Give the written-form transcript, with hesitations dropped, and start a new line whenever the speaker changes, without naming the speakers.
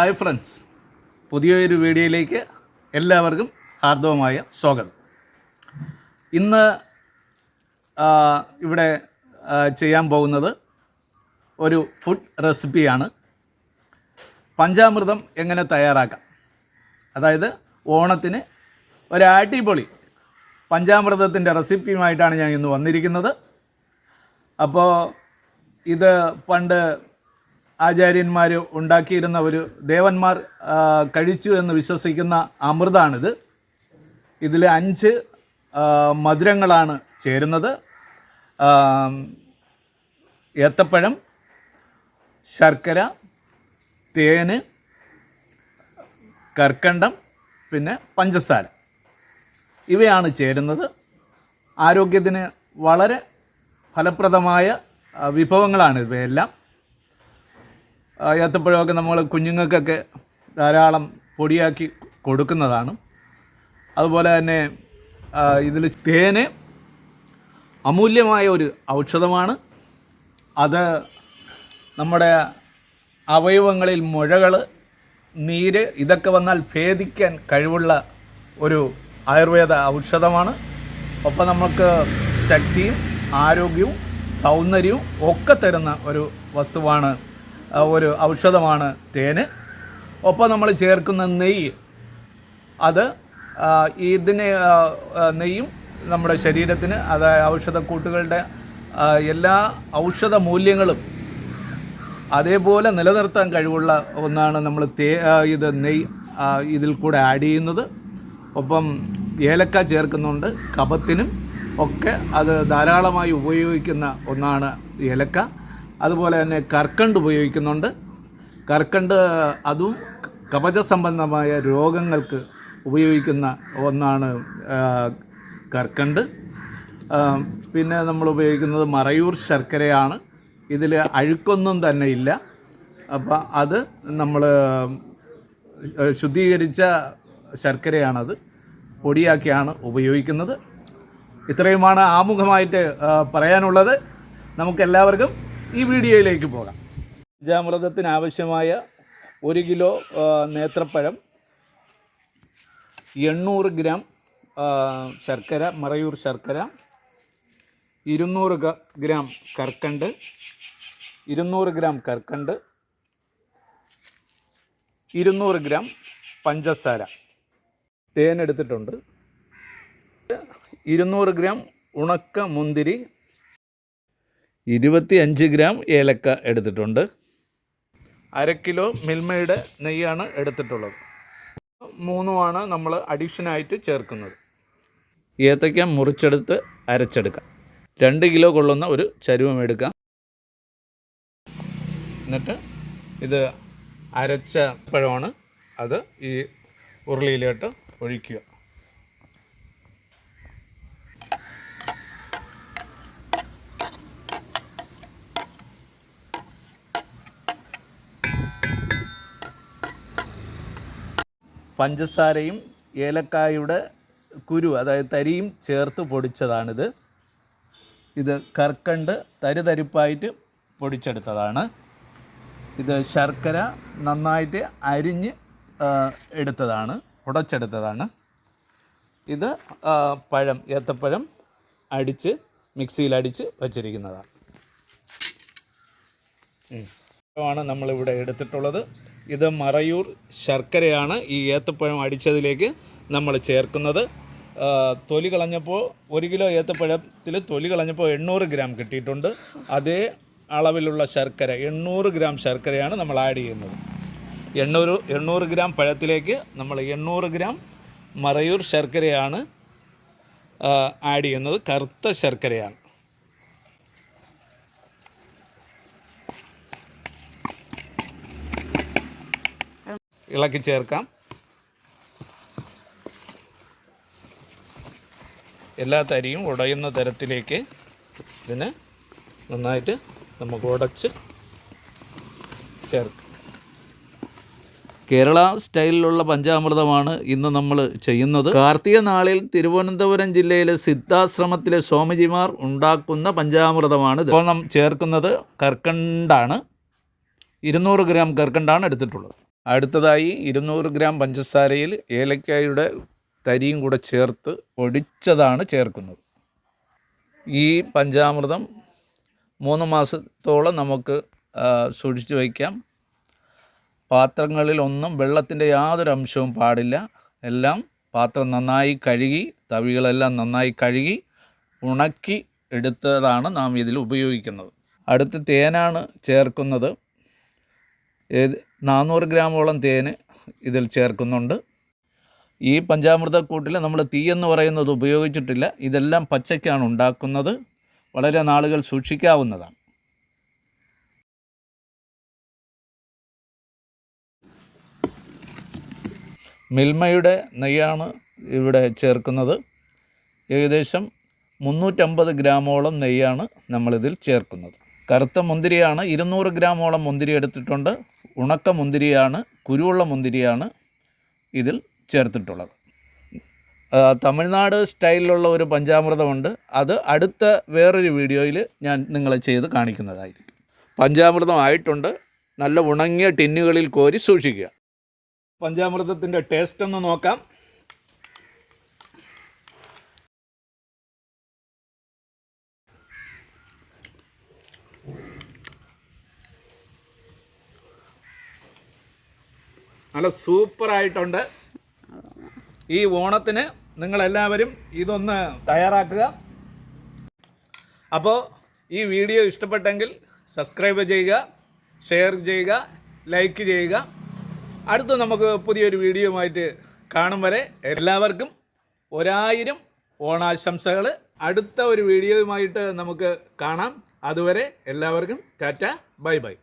Hi friends, പുതിയൊരു വീഡിയോയിലേക്ക് എല്ലാവർക്കും ഹാർദവമായ സ്വാഗതം. ഇന്ന് ഇവിടെ ചെയ്യാൻ പോകുന്നത് ഒരു ഫുഡ് റെസിപ്പിയാണ്. പഞ്ചാമൃതം എങ്ങനെ തയ്യാറാക്കാം, അതായത് ഓണത്തിന് ഒരു അടിപൊളി പഞ്ചാമൃതത്തിൻ്റെ റെസിപ്പിയുമായിട്ടാണ് ഞാൻ ഇന്ന് വന്നിരിക്കുന്നത്. അപ്പോൾ ഇത് പണ്ട് ആചാര്യന്മാർ ഉണ്ടാക്കിയിരുന്ന ഒരു ദേവന്മാർ കഴിച്ചു എന്ന് വിശ്വസിക്കുന്ന അമൃതാണിത്. ഇതിൽ 5 മധുരങ്ങളാണ് ചേരുന്നത്: ഏത്തപ്പഴം, ശർക്കര, തേന്, കർക്കണ്ടം, പിന്നെ പഞ്ചസാര. ഇവയാണ് ചേരുന്നത്. ആരോഗ്യത്തിന് വളരെ ഫലപ്രദമായ വിഭവങ്ങളാണ് ഇവയെല്ലാം. ഏത്തപ്പഴമൊക്കെ നമ്മൾ കുഞ്ഞുങ്ങൾക്കൊക്കെ ധാരാളം പൊടിയാക്കി കൊടുക്കുന്നതാണ്. അതുപോലെ തന്നെ ഇതിൽ തേന് അമൂല്യമായ ഒരു ഔഷധമാണ്. അത് നമ്മുടെ അവയവങ്ങളിൽ മുഴകൾ, നീര് ഇതൊക്കെ വന്നാൽ ഭേദിക്കാൻ കഴിവുള്ള ഒരു ആയുർവേദ ഔഷധമാണ്. ഒപ്പം നമുക്ക് ശക്തിയും ആരോഗ്യവും സൗന്ദര്യവും ഒക്കെ തരുന്ന ഒരു വസ്തുവാണ്, ഒരു ഔഷധമാണ് തേന്. ഒപ്പം നമ്മൾ ചേർക്കുന്ന നെയ്യ്, അത് നെയ്യും നമ്മുടെ ശരീരത്തിന്, അതായത് ഔഷധക്കൂട്ടുകളുടെ എല്ലാ ഔഷധ മൂല്യങ്ങളും അതേപോലെ നിലനിർത്താൻ കഴിവുള്ള ഒന്നാണ് നമ്മൾ നെയ്യ് ഇതിൽ കൂടെ ആഡ് ചെയ്യുന്നത്. ഒപ്പം ഏലക്ക ചേർക്കുന്നുണ്ട്. കഫത്തിനും ഒക്കെ അത് ധാരാളമായി ഉപയോഗിക്കുന്ന ഒന്നാണ് ഏലക്ക. അതുപോലെ തന്നെ കർക്കണ്ട് ഉപയോഗിക്കുന്നുണ്ട്. കർക്കണ്ട് അതും കഫജ സംബന്ധമായ രോഗങ്ങൾക്ക് ഉപയോഗിക്കുന്ന ഒന്നാണ് കർക്കണ്ട്. പിന്നെ നമ്മൾ ഉപയോഗിക്കുന്നത് മറയൂർ ശർക്കരയാണ്. ഇതിൽ അഴുക്കൊന്നും തന്നെ ഇല്ല. അപ്പം അത് നമ്മൾ ശുദ്ധീകരിച്ച ശർക്കരയാണത്, പൊടിയാക്കിയാണ് ഉപയോഗിക്കുന്നത്. ഇത്രയുമാണ് ആമുഖമായിട്ട് പറയാനുള്ളത്. നമുക്കെല്ലാവർക്കും ഈ വീഡിയോയിലേക്ക് പോകാം. പഞ്ചാമൃതത്തിന് ആവശ്യമായ 1 കിലോ നേന്ത്രപ്പഴം, 800 ഗ്രാം ശർക്കര, മറയൂർ ശർക്കര, 200 ഗ്രാം കർക്കണ്ട്, 200 ഗ്രാം കർക്കണ്ട്, 200 ഗ്രാം പഞ്ചസാര, തേൻ എടുത്തിട്ടുണ്ട്, 200 ഗ്രാം ഉണക്ക മുന്തിരി, 25 ഗ്രാം ഏലക്ക എടുത്തിട്ടുണ്ട്, 1/2 കിലോ മിൽമയുടെ നെയ്യാണ് എടുത്തിട്ടുള്ളത്. 3 നമ്മൾ അഡീഷനായിട്ട് ചേർക്കുന്നത്. ഏത്തയ്ക്ക മുറിച്ചെടുത്ത് അരച്ചെടുക്കാം. 2 കിലോ കൊള്ളുന്ന ഒരു ചരുവം എടുക്കാം. എന്നിട്ട് ഇത് അരച്ച പഴമാണ്, അത് ഈ ഉരുളിയിലോട്ട് ഒഴിക്കുക. പഞ്ചസാരയും ഏലക്കായുടെ കുരു, അതായത് തരിയും ചേർത്ത് പൊടിച്ചതാണിത്. ഇത് കർക്കണ്ട് തരിതരിപ്പായിട്ട് പൊടിച്ചെടുത്തതാണ്. ഇത് ശർക്കര നന്നായിട്ട് അരിഞ്ഞ് എടുത്തതാണ്, ഉടച്ചെടുത്തതാണ്. ഇത് പഴം, ഏത്തപ്പഴം അടിച്ച് മിക്സിയിലടിച്ച് വച്ചിരിക്കുന്നതാണ്. ആണ് നമ്മളിവിടെ എടുത്തിട്ടുള്ളത്. ഇത് മറയൂർ ശർക്കരയാണ് ഈ ഏത്തപ്പഴം അടിച്ചതിലേക്ക് നമ്മൾ ചേർക്കുന്നത്. തൊലി കളഞ്ഞപ്പോൾ 1 കിലോ ഏത്തപ്പഴത്തിൽ തൊലി കളഞ്ഞപ്പോൾ 800 ഗ്രാം കിട്ടിയിട്ടുണ്ട്. അതേ അളവിലുള്ള ശർക്കര, 800 ഗ്രാം ശർക്കരയാണ് നമ്മൾ ആഡ് ചെയ്യുന്നത്. 800 ഗ്രാം പഴത്തിലേക്ക് നമ്മൾ 800 ഗ്രാം മറയൂർ ശർക്കരയാണ് ആഡ് ചെയ്യുന്നത്. കറുത്ത ശർക്കരയാണ്. ഇളക്കി ചേർക്കാം. എല്ലാ തരിയും ഉടയുന്ന തരത്തിലേക്ക് ഇതിനെ നന്നായിട്ട് നമുക്ക് ഉടച്ച് ചേർക്കാം. കേരള സ്റ്റൈലിലുള്ള പഞ്ചാമൃതമാണ് ഇന്ന് നമ്മൾ ചെയ്യുന്നത്. കാർത്തിക നാളിൽ തിരുവനന്തപുരം ജില്ലയിലെ സിദ്ധാശ്രമത്തിലെ സ്വാമിജിമാർ ഉണ്ടാക്കുന്ന പഞ്ചാമൃതമാണ്. ഇപ്പോൾ നാം ചേർക്കുന്നത് കർക്കണ്ടാണ്. 200 ഗ്രാം കർക്കണ്ടാണ് എടുത്തിട്ടുള്ളത്. അടുത്തതായി 200 ഗ്രാം പഞ്ചസാരയിൽ ഏലക്കായുടെ തരിയും കൂടെ ചേർത്ത് പൊടിച്ചതാണ് ചേർക്കുന്നത്. ഈ പഞ്ചാമൃതം 3 മാസത്തോളം നമുക്ക് സൂക്ഷിച്ചു വയ്ക്കാം. പാത്രങ്ങളിലൊന്നും വെള്ളത്തിൻ്റെ യാതൊരു അംശവും പാടില്ല. എല്ലാം പാത്രം നന്നായി കഴുകി, തവികളെല്ലാം നന്നായി കഴുകി ഉണക്കി എടുത്തതാണ് നാം ഇതിൽ ഉപയോഗിക്കുന്നത്. അടുത്ത് തേനാണ് ചേർക്കുന്നത്. 400 ഗ്രാമോളം തേന് ഇതിൽ ചേർക്കുന്നുണ്ട്. ഈ പഞ്ചാമൃതക്കൂട്ടിൽ നമ്മൾ തീയെന്ന് പറയുന്നത് ഉപയോഗിച്ചിട്ടില്ല. ഇതെല്ലാം പച്ചയ്ക്കാണ് ഉണ്ടാക്കുന്നത്. വളരെ നാളുകൾ സൂക്ഷിക്കാവുന്നതാണ്. മിൽമയുടെ നെയ്യാണ് ഇവിടെ ചേർക്കുന്നത്. ഏകദേശം 350 ഗ്രാമോളം നെയ്യാണ് നമ്മളിതിൽ ചേർക്കുന്നത്. കറുത്ത മുന്തിരിയാണ് 200 ഗ്രാമോളം മുന്തിരി എടുത്തിട്ടുണ്ട്. ഉണക്ക മുന്തിരിയാണ്, കുരുവുള്ള മുന്തിരിയാണ് ഇതിൽ ചേർത്തിട്ടുള്ളത്. തമിഴ്നാട് സ്റ്റൈലിലുള്ള ഒരു പഞ്ചാമൃതമുണ്ട്. അത് അടുത്ത വേറൊരു വീഡിയോയിൽ ഞാൻ നിങ്ങളെ ചെയ്ത് കാണിക്കുന്നതായിരിക്കും. പഞ്ചാമൃതം ആയിട്ടുണ്ട്. നല്ല ഉണങ്ങിയ ടിന്നുകളിൽ കോരി സൂക്ഷിക്കുക. പഞ്ചാമൃതത്തിൻ്റെ ടേസ്റ്റ് ഒന്ന് നോക്കാം. നല്ല സൂപ്പറായിട്ടുണ്ട്. ഈ ഓണത്തിന് നിങ്ങളെല്ലാവരും ഇതൊന്ന് തയ്യാറാക്കുക. അപ്പോൾ ഈ വീഡിയോ ഇഷ്ടപ്പെട്ടെങ്കിൽ സബ്സ്ക്രൈബ് ചെയ്യുക, ഷെയർ ചെയ്യുക, ലൈക്ക് ചെയ്യുക. അടുത്ത് നമുക്ക് പുതിയൊരു വീഡിയോയുമായിട്ട് കാണും വരെ എല്ലാവർക്കും 1000 ഓണാശംസകൾ. അടുത്ത ഒരു വീഡിയോയുമായിട്ട് നമുക്ക് കാണാം. അതുവരെ എല്ലാവർക്കും ടാറ്റ, ബൈ ബൈ.